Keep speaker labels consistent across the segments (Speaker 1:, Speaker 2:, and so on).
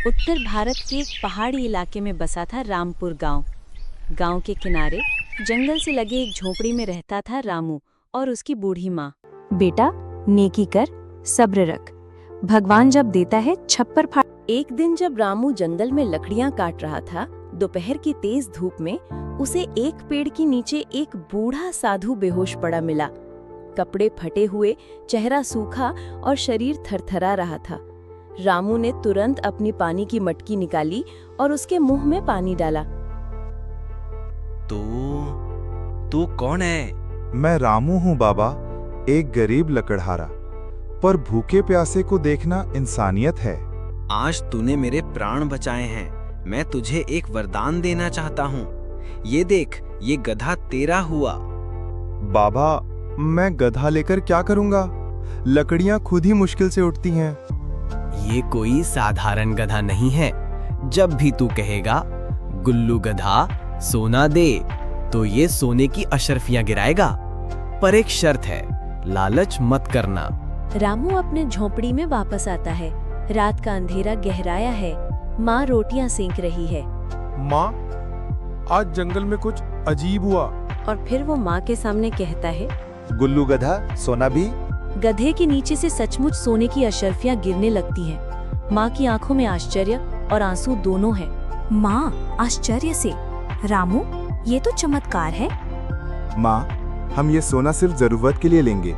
Speaker 1: उत्तर भारत के एक पहाड़ी इलाके में बसा था रामपुर गांव। गांव के किनारे जंगल से लगे एक झोपड़ी में रहता था रामू और उसकी बूढ़ी माँ।
Speaker 2: बेटा, नेकी कर, सब्र रख, भगवान जब देता है छप्पर फाड़।
Speaker 1: एक दिन जब रामू जंगल में लकड़ियां काट रहा था, दोपहर की तेज धूप में उसे एक पेड़ के नीचे एक बूढ़ा साधु बेहोश पड़ा मिला। कपड़े फटे हुए, चेहरा सूखा और शरीर थरथरा रहा था। रामू ने तुरंत अपनी पानी की मटकी निकाली और उसके मुंह में पानी डाला।
Speaker 3: तू कौन है?
Speaker 4: मैं रामू हूँ बाबा, एक गरीब लकड़हारा। पर भूखे प्यासे को देखना इंसानियत है।
Speaker 3: आज तूने मेरे प्राण बचाए हैं। मैं तुझे एक वरदान देना चाहता हूँ। ये देख, ये गधा तेरा हुआ।
Speaker 4: बाबा, मैं गधा लेकर क्या करूँगा? लकड़ियाँ खुद ही मुश्किल से उठती हैं।
Speaker 5: ये कोई साधारण गधा नहीं है। जब भी तू कहेगा गुल्लू गधा सोना दे, तो ये सोने की अशर्फियां गिराएगा। पर एक शर्त है, लालच मत करना।
Speaker 1: रामू अपने झोपड़ी में वापस आता है। रात का अंधेरा गहराया है। माँ रोटियां सेंक रही है।
Speaker 6: माँ, आज जंगल में कुछ अजीब हुआ।
Speaker 1: और फिर वो माँ के सामने कहता है,
Speaker 4: गुल्लू गधा सोना भी?
Speaker 1: गधे के नीचे से सचमुच सोने की अशर्फियां गिरने लगती हैं। माँ की आंखों में आश्चर्य और आंसू दोनों हैं।
Speaker 2: माँ आश्चर्य से, रामू ये तो चमत्कार है।
Speaker 4: माँ, हम ये सोना सिर्फ जरूरत के लिए लेंगे।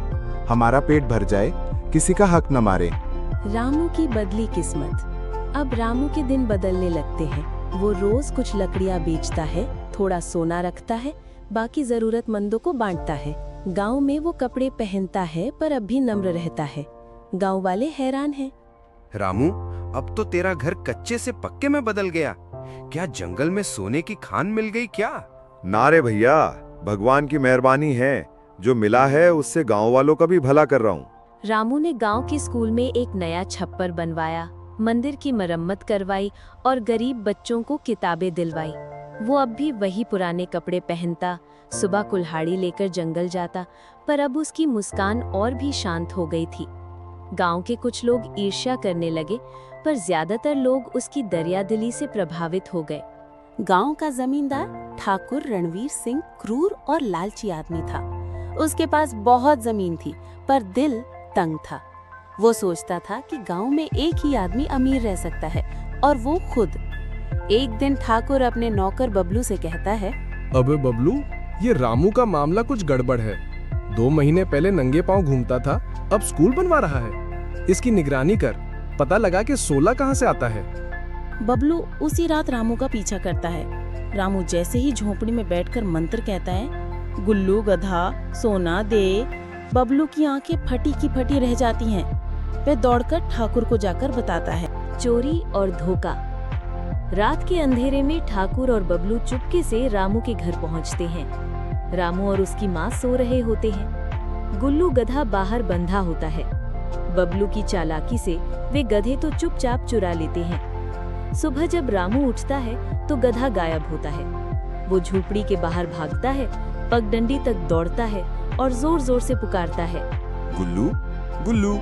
Speaker 4: हमारा पेट भर जाए, किसी का हक न मारे।
Speaker 1: रामू की बदली किस्मत। अब रामू के दिन बदलने लगते हैं। वो रोज कुछ लकड़ियां बेचता है, थोड़ा सोना रखता है, बाकी जरूरतमंदों को बांटता है। गांव में वो कपड़े पहनता है, पर अब भी नम्र रहता है। गांव वाले हैरान हैं।
Speaker 3: रामू, अब तो तेरा घर कच्चे से पक्के में बदल गया। क्या जंगल में सोने की खान मिल गई क्या?
Speaker 4: ना रे भैया, भगवान की मेहरबानी है। जो मिला है उससे गांव वालों का भी भला कर रहा हूँ।
Speaker 1: रामू ने गांव के स्कूल में एक नया छप्पर बनवाया, मंदिर की मरम्मत करवाई और गरीब बच्चों को किताबें दिलवाई। वो अब भी वही पुराने कपड़े पहनता, सुबह कुल्हाड़ी लेकर जंगल जाता, पर अब उसकी मुस्कान और भी शांत हो गई थी। गांव के कुछ लोग ईर्ष्या करने लगे, पर ज्यादातर लोग उसकी दरियादिली से प्रभावित हो गए। गांव का जमींदार ठाकुर रणवीर सिंह क्रूर और लालची आदमी था। उसके पास बहुत जमीन थी, पर दिल तंग था। वो सोचता था कि गांव में एक ही आदमी अमीर रह सकता है, और वो खुद। एक दिन ठाकुर अपने नौकर बबलू से कहता है,
Speaker 6: अबे बबलू, ये रामू का मामला कुछ गड़बड़ है। 2 महीने पहले नंगे पांव घूमता था, अब स्कूल बनवा रहा है। इसकी निगरानी कर, पता लगा कि 16 कहाँ से आता है।
Speaker 7: बबलू उसी रात रामू का पीछा करता है। रामू जैसे ही झोपड़ी में बैठकर मंत्र कहता है, गुल्लू गधा सोना दे, बबलू की आंखें फटी की फटी रह जाती हैं। वह दौड़कर ठाकुर को जाकर बताता है।
Speaker 1: चोरी और धोखा। रात के अंधेरे में ठाकुर और बबलू चुपके से रामू के घर पहुंचते हैं। रामू और उसकी माँ सो रहे होते हैं। गुल्लू गधा बाहर बंधा होता है। बबलू की चालाकी से वे गधे तो चुपचाप चुरा लेते हैं। सुबह जब रामू उठता है तो गधा गायब होता है। वो झोपड़ी के बाहर भागता है, पगडंडी तक दौड़ता है और जोर जोर से पुकारता है,
Speaker 4: गुल्लू, गुल्लू।